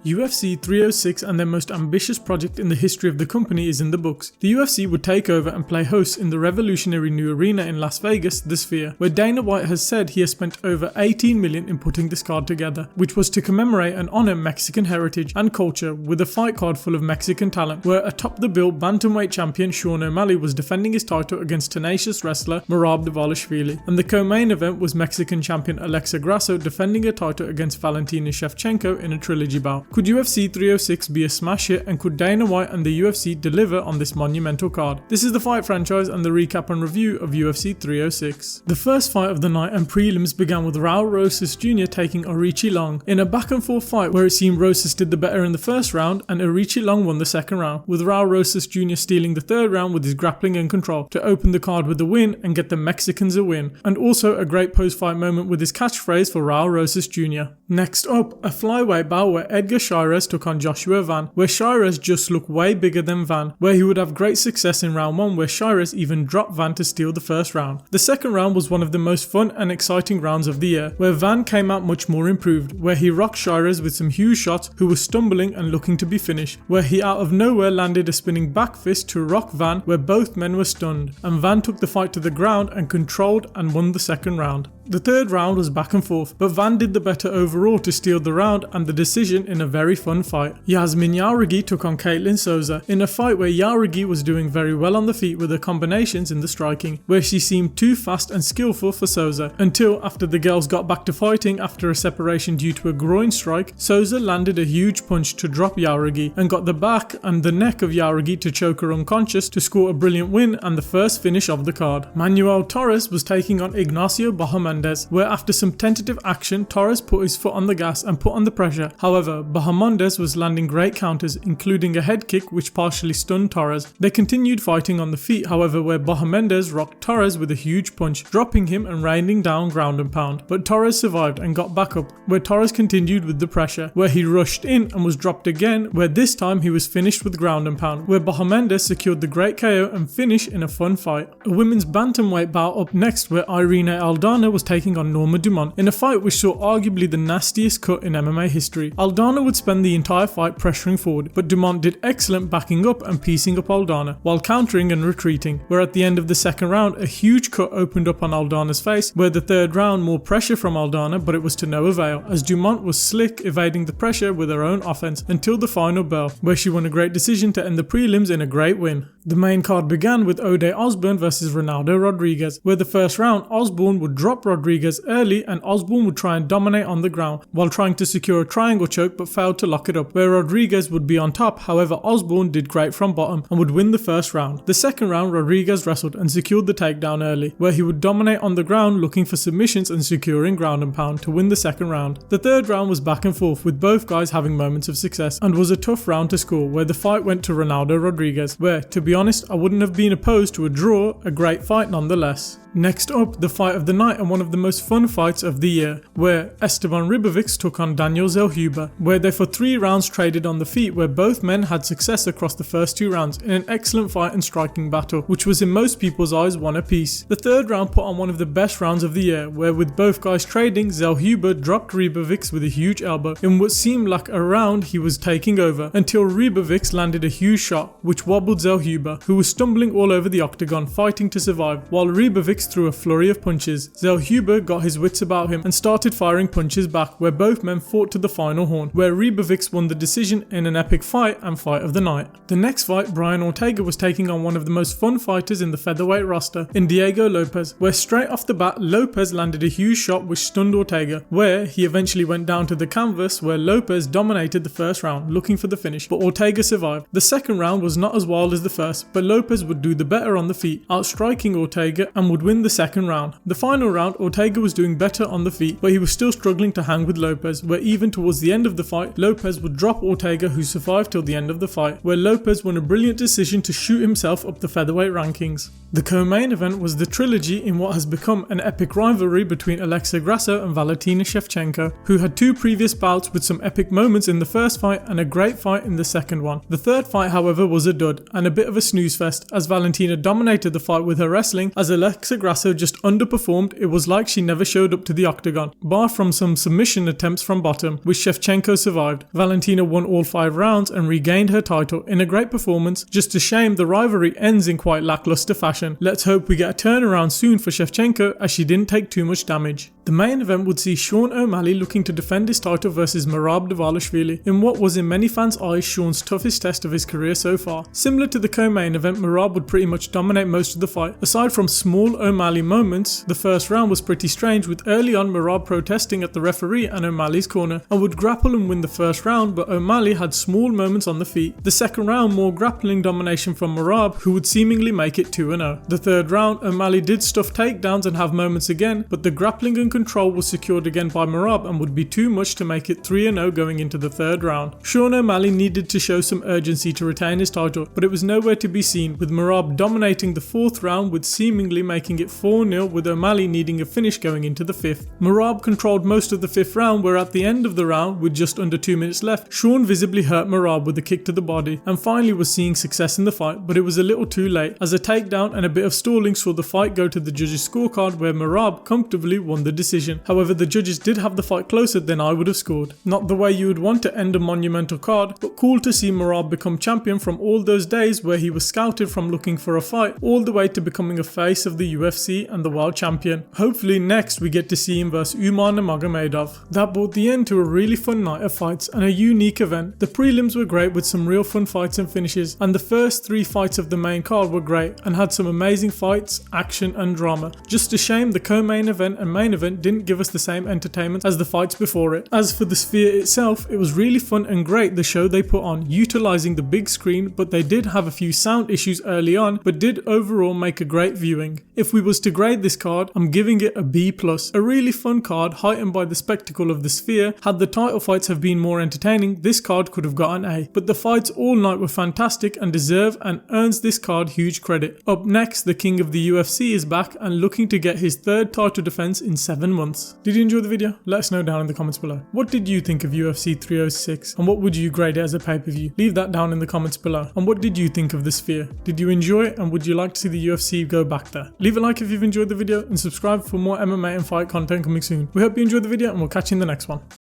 UFC 306 and their most ambitious project in the history of the company is in the books. The UFC would take over and play host in the revolutionary new arena in Las Vegas, The Sphere, where Dana White has said he has spent over $18 million in putting this card together, which was to commemorate and honor Mexican heritage and culture with a fight card full of Mexican talent, where atop the bill bantamweight champion Sean O'Malley was defending his title against tenacious wrestler Merab, and the co-main event was Mexican champion Alexa Grasso defending her title against Valentina Shevchenko in a trilogy bout. Could UFC 306 be a smash hit, and could Dana White and the UFC deliver on this monumental card? This is the fight franchise and the recap and review of UFC 306. The first fight of the night and prelims began with Raul Rosas Jr. taking Orichi Long in a back and forth fight where it seemed Rosas did the better in the first round and Orichi Long won the second round, with Raul Rosas Jr. stealing the third round with his grappling and control to open the card with a win and get the Mexicans a win, and also a great post-fight moment with his catchphrase for Raul Rosas Jr. Next up, a flyweight bout where Edgar Chairez took on Joshua Van, where Chairez just looked way bigger than Van, where he would have great success in round 1 where Chairez even dropped Van to steal the first round. The second round was one of the most fun and exciting rounds of the year, where Van came out much more improved, where he rocked Chairez with some huge shots who was stumbling and looking to be finished, where he out of nowhere landed a spinning back fist to rock Van where both men were stunned, and Van took the fight to the ground and controlled and won the second round. The third round was back and forth, but Van did the better overall to steal the round and the decision in a very fun fight. Yasmin Jauregui took on Caitlin Souza in a fight where Jauregui was doing very well on the feet with her combinations in the striking, where she seemed too fast and skillful for Souza, until after the girls got back to fighting after a separation due to a groin strike, Souza landed a huge punch to drop Jauregui and got the back and the neck of Jauregui to choke her unconscious to score a brilliant win and the first finish of the card. Manuel Torres was taking on Ignacio Bahamondes, where after some tentative action, Torres put his foot on the gas and put on the pressure. However, Bahamondes was landing great counters, including a head kick which partially stunned Torres. They continued fighting on the feet, however, where Bahamondes rocked Torres with a huge punch, dropping him and raining down ground and pound. But Torres survived and got back up, where Torres continued with the pressure, where he rushed in and was dropped again, where this time he was finished with ground and pound, where Bahamondes secured the great KO and finish in a fun fight. A women's bantamweight bout up next, where Irene Aldana was taking on Norma Dumont in a fight which saw arguably the nastiest cut in MMA history. Aldana would spend the entire fight pressuring forward, but Dumont did excellent backing up and piecing up Aldana while countering and retreating, where at the end of the second round a huge cut opened up on Aldana's face, where the third round more pressure from Aldana, but it was to no avail as Dumont was slick evading the pressure with her own offense until the final bell, where she won a great decision to end the prelims in a great win. The main card began with Ode Osbourne versus Ronaldo Rodriguez, where the first round Osbourne would drop Rodriguez early and Osbourne would try and dominate on the ground while trying to secure a triangle choke but failed to lock it up, where Rodriguez would be on top. However, Osbourne did great from bottom and would win the first round. The second round Rodriguez wrestled and secured the takedown early, where he would dominate on the ground looking for submissions and securing ground and pound to win the second round. The third round was back and forth with both guys having moments of success and was a tough round to score, where the fight went to Ronaldo Rodriguez, where to be honest I wouldn't have been opposed to a draw, a great fight nonetheless. Next up, the fight of the night and one of the most fun fights of the year, where Esteban Ribovics took on Daniel Zellhuber, where they for 3 rounds traded on the feet, where both men had success across the first 2 rounds in an excellent fight and striking battle, which was in most people's eyes one apiece. The third round put on one of the best rounds of the year, where with both guys trading, Zellhuber dropped Ribovics with a huge elbow in what seemed like a round he was taking over, until Ribovics landed a huge shot which wobbled Zellhuber, who was stumbling all over the octagon fighting to survive, while Ribovics threw a flurry of punches. Zellhuber got his wits about him and started firing punches back, where both men fought to the final horn, where Ribovics won the decision in an epic fight and fight of the night. The next fight, Brian Ortega was taking on one of the most fun fighters in the featherweight roster in Diego Lopez, where straight off the bat Lopez landed a huge shot which stunned Ortega, where he eventually went down to the canvas, where Lopez dominated the first round looking for the finish, but Ortega survived. The second round was not as wild as the first, but Lopez would do the better on the feet, outstriking Ortega, and would win the second round. The final round, Ortega was doing better on the feet, but he was still struggling to hang with Lopez, where even towards the end of the fight, Lopez would drop Ortega, who survived till the end of the fight, where Lopez won a brilliant decision to shoot himself up the featherweight rankings. The co-main event was the trilogy in what has become an epic rivalry between Alexa Grasso and Valentina Shevchenko, who had 2 previous bouts with some epic moments in the first fight and a great fight in the second one. The third fight, however, was a dud and a bit of a snooze fest, as Valentina dominated the fight with her wrestling, as Alexa Grasso just underperformed. It was like she never showed up to the octagon, bar from some submission attempts from bottom, which Shevchenko survived. Valentina won all 5 rounds and regained her title in a great performance. Just a shame the rivalry ends in quite lackluster fashion. Let's hope we get a turnaround soon for Shevchenko, as she didn't take too much damage. The main event would see Sean O'Malley looking to defend his title versus Merab Dvalishvili in what was in many fans' eyes Sean's toughest test of his career so far. Similar to the co-main event, Merab would pretty much dominate most of the fight. Aside from small O'Malley moments, the first round was pretty strange, with early on Merab protesting at the referee and O'Malley's corner and would grapple and win the first round, but O'Malley had small moments on the feet. The second round, more grappling domination from Merab, who would seemingly make it 2-0. The third round, O'Malley did stuff takedowns and have moments again, but the grappling and control was secured again by Merab and would be too much to make it 3-0 going into the third round. Sean O'Malley needed to show some urgency to retain his title, but it was nowhere to be seen, with Merab dominating the fourth round with seemingly making it 4-0, with O'Malley needing a finish going into the fifth. Merab controlled most of the fifth round, where at the end of the round, with just under 2 minutes left, Sean visibly hurt Merab with a kick to the body and finally was seeing success in the fight, but it was a little too late, as a takedown and a bit of stalling saw the fight go to the judges' scorecard, where Merab comfortably won the decision. However, the judges did have the fight closer than I would have scored. Not the way you would want to end a monumental card, but cool to see Merab become champion from all those days where he was scouted from looking for a fight all the way to becoming a face of the UFC and the world champion. Hopefully next we get to see him versus Umar Nurmagomedov. That brought the end to a really fun night of fights and a unique event. The prelims were great with some real fun fights and finishes, and the first 3 fights of the main card were great and had some amazing fights, action and drama. Just a shame the co-main event and main event didn't give us the same entertainment as the fights before it. As for the Sphere itself, it was really fun and great the show they put on, utilizing the big screen, but they did have a few sound issues early on, but did overall make a great viewing. If we was to grade this card, I'm giving it a B+. A really fun card, heightened by the spectacle of the Sphere. Had the title fights have been more entertaining, this card could have got an A, but the fights all night were fantastic and deserve and earns this card huge credit. Up next, the king of the UFC is back and looking to get his 3rd title defense in 7 months. Did you enjoy the video? Let us know down in the comments below. What did you think of UFC 306 and what would you grade it as a pay-per-view? Leave that down in the comments below. And what did you think of the Sphere? Did you enjoy it and would you like to see the UFC go back there? Leave a like if you've enjoyed the video and subscribe for more MMA and fight content coming soon. We hope you enjoyed the video and we'll catch you in the next one.